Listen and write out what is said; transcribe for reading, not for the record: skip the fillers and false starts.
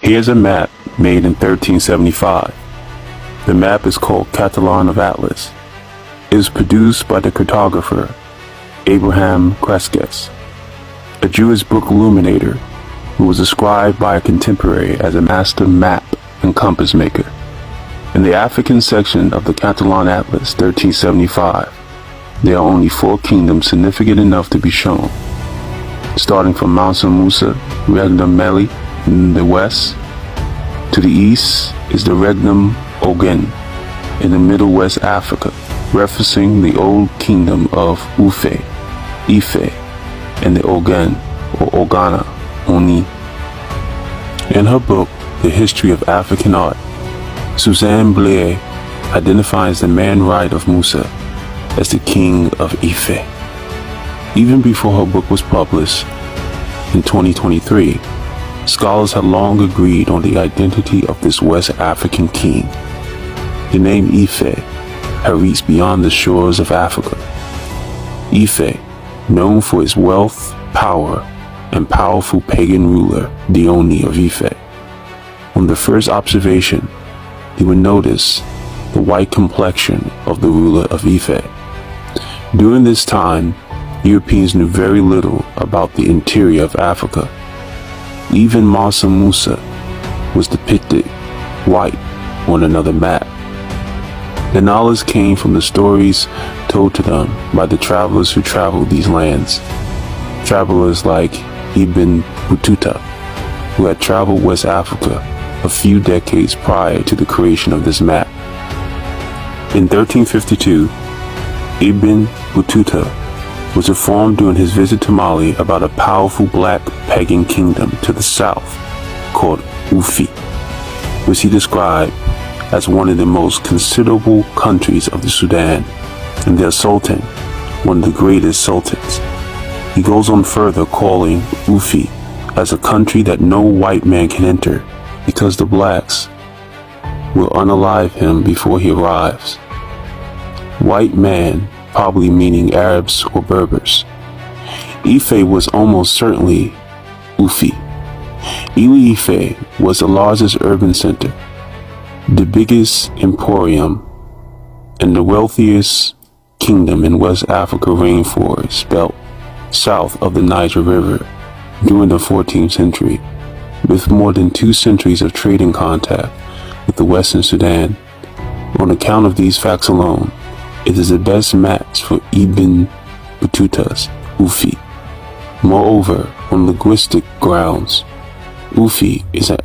Here's a map made in 1375. The map is called Catalan of Atlas. It is produced by the cartographer Abraham Cresques, a Jewish book illuminator who was described by a contemporary as a master map and compass maker. In the African section of the Catalan Atlas 1375, there are only 4 kingdoms significant enough to be shown. Starting from Mansa Musa, Regnum Meli in the west, to the east is the Regnum Ogun in the Middle West Africa, referencing the old kingdom of Ufe, Ife, and the Ogun or Ogana, Ooni. In her book, The History of African Art, Suzanne Blair identifies the man right of Musa as the king of Ife. Even before her book was published in 2023, scholars had long agreed on the identity of this West African king. The name Ife had reached beyond the shores of Africa. Ife, known for its wealth, power, and powerful pagan ruler, the Ooni of Ife. On the first observation, you would notice the white complexion of the ruler of Ife. During this time, Europeans knew very little about the interior of Africa. Even Mansa Musa was depicted white on another map. The knowledge came from the stories told to them by the travelers who traveled these lands. Travelers like Ibn Battuta, who had traveled West Africa a few decades prior to the creation of this map. In 1352, Ibn Battuta was informed during his visit to Mali about a powerful black pagan kingdom to the south called Ufi, which he described as one of the most considerable countries of the Sudan, and their sultan, one of the greatest sultans. He goes on further calling Ufi as a country that no white man can enter because the blacks will unalive him before he arrives. White man probably meaning Arabs or Berbers. Ife was almost certainly Ufi. Ife was the largest urban center, the biggest emporium, and the wealthiest kingdom in West Africa rainforest belt south of the Niger River during the 14th century, with more than 2 centuries of trading contact with the Western Sudan. On account of these facts alone, it is the best match for Ibn Battuta's Ufi. Moreover, on linguistic grounds, Ufi is an